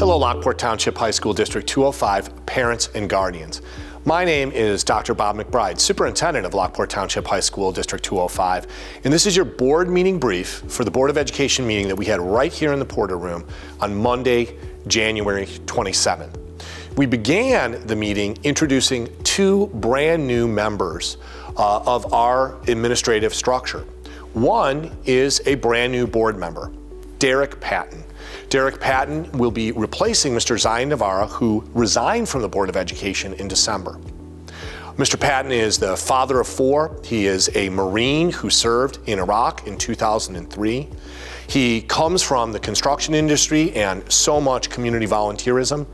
Hello, Lockport Township High School District 205 parents and guardians. My name is Dr. Bob McBride, Superintendent of Lockport Township High School District 205, and this is your board meeting brief for the Board of Education meeting that we had right here in the Porter Room on Monday, January 27th. We began the meeting introducing two brand new members of our administrative structure. One is a brand new board member, Derek Patton. Derek Patton will be replacing Mr. Zion Navarra, who resigned from the Board of Education in December. Mr. Patton is the father of four. He is a Marine who served in Iraq in 2003. He comes from the construction industry and so much community volunteerism.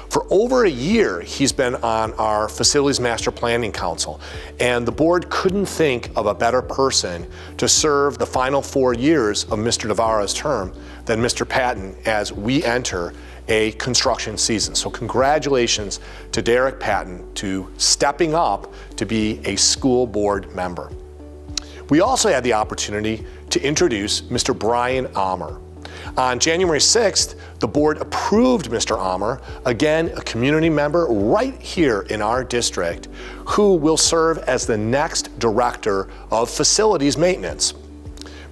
For over a year, he's been on our Facilities Master Planning Council, and the board couldn't think of a better person to serve the final 4 years of Mr. Navarra's term than Mr. Patton as we enter a construction season. So congratulations to Derek Patton to stepping up to be a school board member. We also had the opportunity to introduce Mr. Brian Ahmer. On January 6th, the board approved Mr. Ahmer, again a community member right here in our district, who will serve as the next director of facilities maintenance.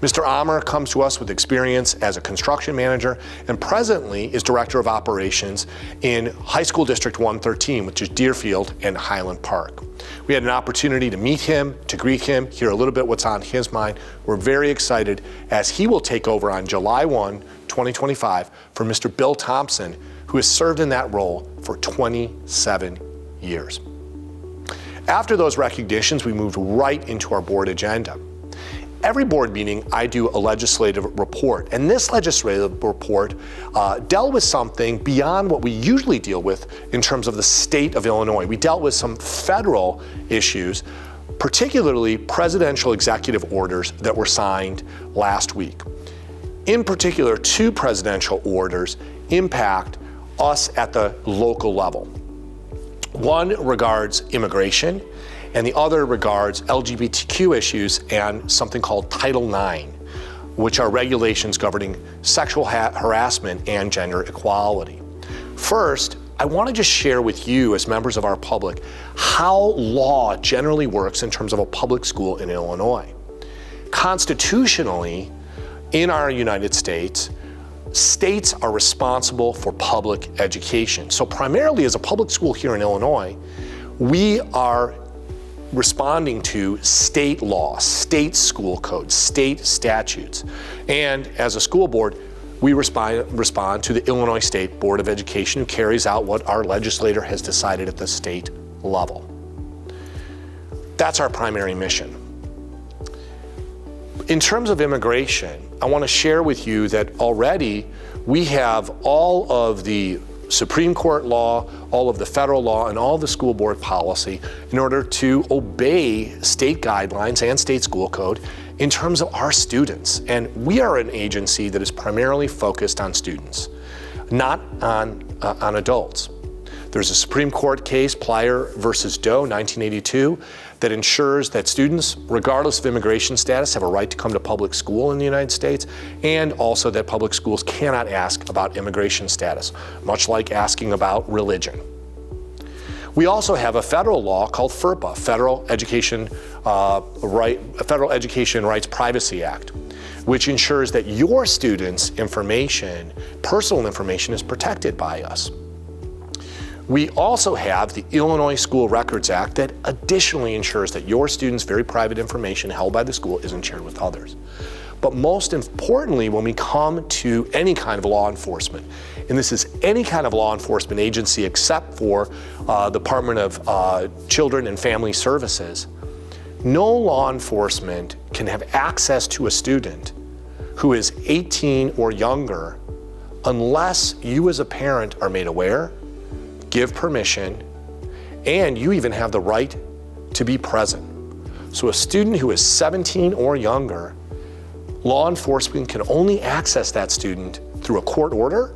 Mr. Ahmer comes to us with experience as a construction manager and presently is Director of Operations in High School District 113, which is Deerfield and Highland Park. We had an opportunity to meet him, to greet him, hear a little bit what's on his mind. We're very excited as he will take over on July 1, 2025 for Mr. Bill Thompson, who has served in that role for 27 years. After those recognitions, we moved right into our board agenda. Every board meeting, I do a legislative report, and this legislative report dealt with something beyond what we usually deal with in terms of the state of Illinois. We dealt with some federal issues, particularly presidential executive orders that were signed last week. In particular, two presidential orders impact us at the local level. One regards immigration, and the other regards LGBTQ issues and something called Title IX, which are regulations governing sexual harassment and gender equality. First, I want to just share with you as members of our public how law generally works in terms of a public school in Illinois. Constitutionally, in our United States, states are responsible for public education. So primarily as a public school here in Illinois, we are responding to state law, state school codes, state statutes. And as a school board, we respond to the Illinois State Board of Education, who carries out what our legislator has decided at the state level. That's our primary mission. In terms of immigration, I want to share with you that already we have all of the Supreme Court law, all of the federal law, and all the school board policy in order to obey state guidelines and state school code in terms of our students. And we are an agency that is primarily focused on students, not on adults. There's a Supreme Court case, Plyer versus Doe, 1982, that ensures that students, regardless of immigration status, have a right to come to public school in the United States, and also that public schools cannot ask about immigration status, much like asking about religion. We also have a federal law called FERPA, Federal Education Rights Privacy Act, which ensures that your students' information, personal information, is protected by us. We also have the Illinois School Records Act that additionally ensures that your students' very private information held by the school isn't shared with others. But most importantly, when we come to any kind of law enforcement, and this is any kind of law enforcement agency except for the Department of Children and Family Services, no law enforcement can have access to a student who is 18 or younger unless you as a parent are made aware, give permission, and you even have the right to be present. So a student who is 17 or younger, law enforcement can only access that student through a court order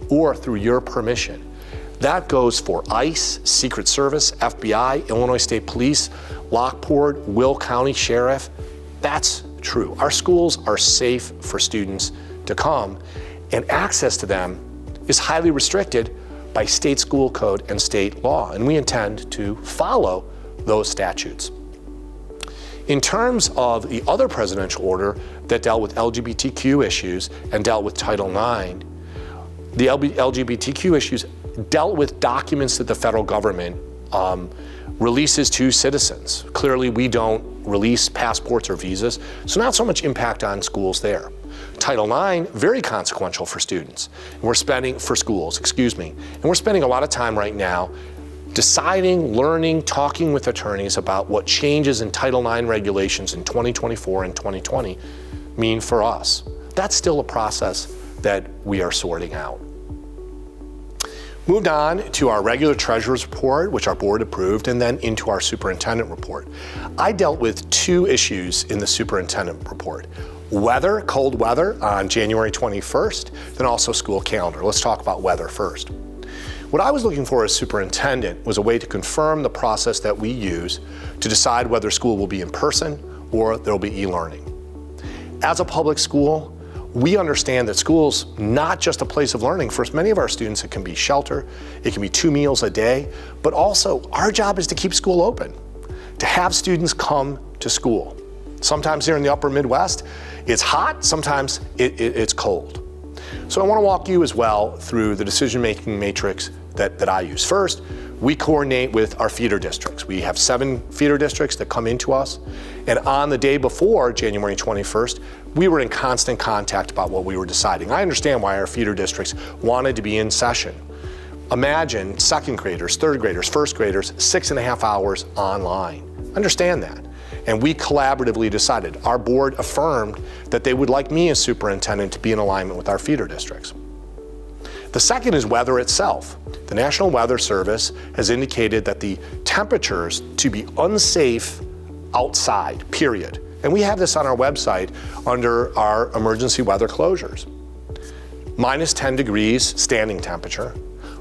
or through your permission. That goes for ICE, Secret Service, FBI, Illinois State Police, Lockport, Will County Sheriff. That's true. Our schools are safe for students to come, and access to them is highly restricted by state school code and state law, and we intend to follow those statutes. In terms of the other presidential order that dealt with LGBTQ issues and dealt with Title IX, the LGBTQ issues dealt with documents that the federal government releases to citizens. Clearly, we don't release passports or visas, so not so much impact on schools there. Title IX, very consequential for students. And we're spending, for schools, and we're spending a lot of time right now deciding, learning, talking with attorneys about what changes in Title IX regulations in 2024 and 2020 mean for us. That's still a process that we are sorting out. Moved on to our regular treasurer's report, which our board approved, and then into our superintendent report. I dealt with two issues in the superintendent report. Weather, cold weather on January 21st, then also school calendar. Let's talk about weather first. What I was looking for as superintendent was a way to confirm the process that we use to decide whether school will be in person or there will be e-learning. As a public school, we understand that school's not just a place of learning. For many of our students, it can be shelter, it can be 2 meals a day, but also our job is to keep school open, to have students come to school. Sometimes here in the upper Midwest, it's hot, sometimes it's cold. So I want to walk you as well through the decision-making matrix that I use. First, we coordinate with our feeder districts. We have 7 feeder districts that come into us, and on the day before January 21st, we were in constant contact about what we were deciding. I understand why our feeder districts wanted to be in session. Imagine second graders, third graders, first graders, 6.5 hours online. Understand that. And we collaboratively decided. Our board affirmed that they would like me as superintendent to be in alignment with our feeder districts. The second is weather itself. The National Weather Service has indicated that the temperatures to be unsafe outside, period. And we have this on our website under our emergency weather closures. Minus 10 degrees standing temperature,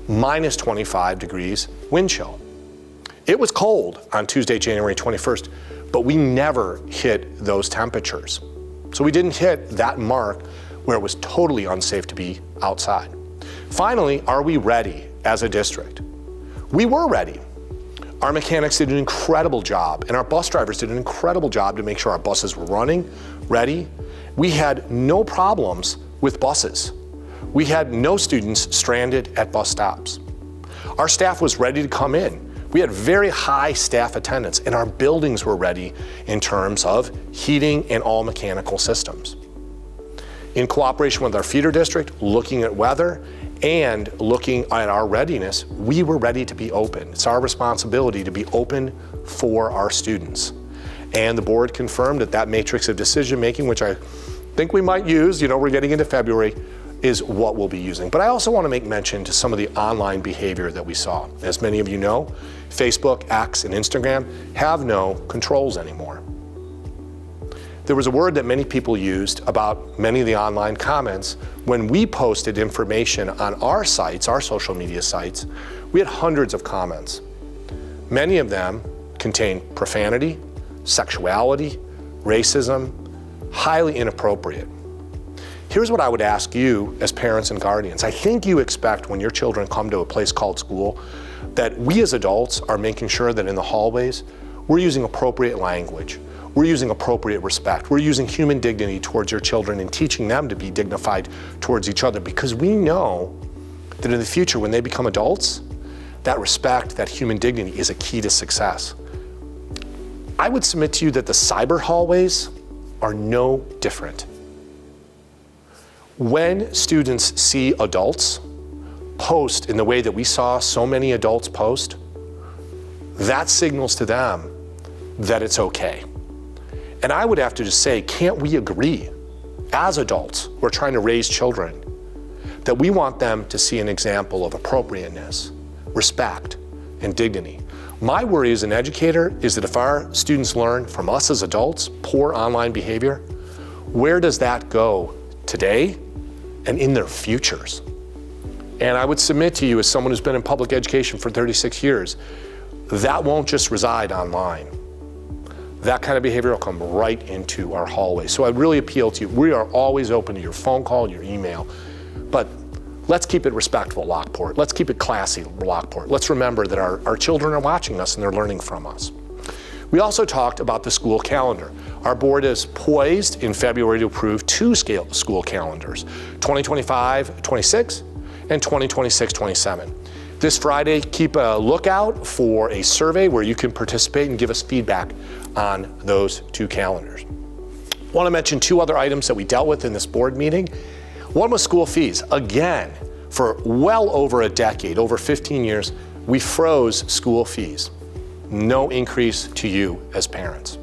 minus 25 degrees wind chill. It was cold on Tuesday, January 21st, but we never hit those temperatures. So we didn't hit that mark where it was totally unsafe to be outside. Finally, are we ready as a district? We were ready. Our mechanics did an incredible job, and our bus drivers did an incredible job to make sure our buses were running, ready. We had no problems with buses. We had no students stranded at bus stops. Our staff was ready to come in. We had very high staff attendance, and our buildings were ready in terms of heating and all mechanical systems. In cooperation with our feeder district, looking at weather and looking at our readiness, we were ready to be open. It's our responsibility to be open for our students. And the board confirmed that that matrix of decision-making, which I think we might use, we're getting into February, is what we'll be using. But I also want to make mention to some of the online behavior that we saw. As many of you know, Facebook, X, and Instagram have no controls anymore. There was a word that many people used about many of the online comments. When we posted information on our sites, our social media sites, we had hundreds of comments. Many of them contained profanity, sexuality, racism, highly inappropriate. Here's what I would ask you as parents and guardians. I think you expect when your children come to a place called school that we as adults are making sure that in the hallways, we're using appropriate language. We're using appropriate respect. We're using human dignity towards your children and teaching them to be dignified towards each other, because we know that in the future when they become adults, that respect, that human dignity is a key to success. I would submit to you that the cyber hallways are no different. When students see adults post in the way that we saw so many adults post, that signals to them that it's okay. And I would have to just say, can't we agree as adults who are trying to raise children that we want them to see an example of appropriateness, respect, and dignity? My worry as an educator is that if our students learn from us as adults poor online behavior, where does that go today and in their futures? And I would submit to you, as someone who's been in public education for 36 years, that won't just reside online. That kind of behavior will come right into our hallway. So I really appeal to you. We are always open to your phone call, your email, but Let's keep it respectful, Lockport. Let's keep it classy, Lockport. Let's remember that our children are watching us and they're learning from us. We also talked about the school calendar. Our board is poised in February to approve 2 school calendars, 2025-26 and 2026-27. This Friday, keep a lookout for a survey where you can participate and give us feedback on those 2 calendars. I want to mention 2 other items that we dealt with in this board meeting. One was school fees. Again, for well over a decade, over 15 years, we froze school fees. No increase to you as parents.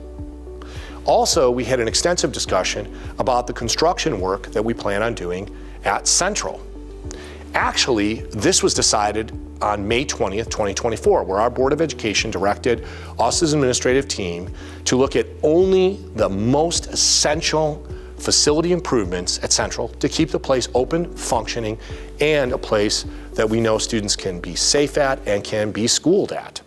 Also, we had an extensive discussion about the construction work that we plan on doing at Central. Actually, this was decided on May 20th, 2024, where our Board of Education directed us as an administrative team to look at only the most essential facility improvements at Central to keep the place open, functioning, and a place that we know students can be safe at and can be schooled at.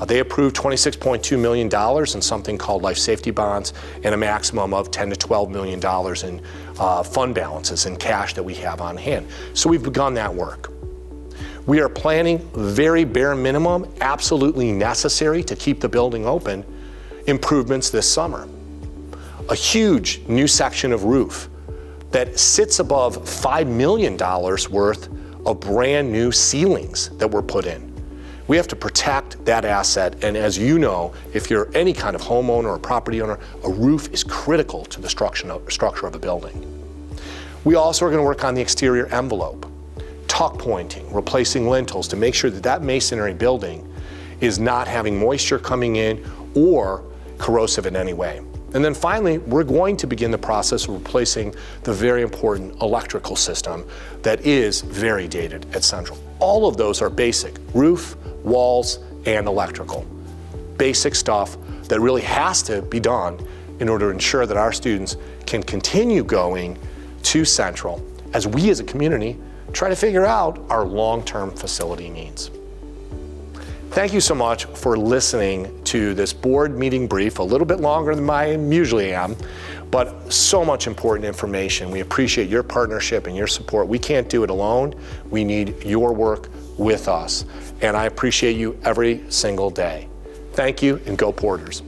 They approved $26.2 million in something called life safety bonds and a maximum of $10 to $12 million in fund balances and cash that we have on hand. So we've begun that work. We are planning very bare minimum, absolutely necessary to keep the building open, improvements this summer. A huge new section of roof that sits above $5 million worth of brand new ceilings that were put in. We have to protect that asset, and as you know, if you're any kind of homeowner or property owner, a roof is critical to the structure of a building. We also are going to work on the exterior envelope, tuck pointing, replacing lintels to make sure that that masonry building is not having moisture coming in or corrosive in any way. And then finally, we're going to begin the process of replacing the very important electrical system that is very dated at Central. All of those are basic: roof, walls, and electrical. Basic stuff that really has to be done in order to ensure that our students can continue going to Central as we as a community try to figure out our long-term facility needs. Thank you so much for listening to this board meeting brief, a little bit longer than I usually am, but so much important information. We appreciate your partnership and your support. We can't do it alone. We need your work with us, and I appreciate you every single day. Thank you, and go Porters.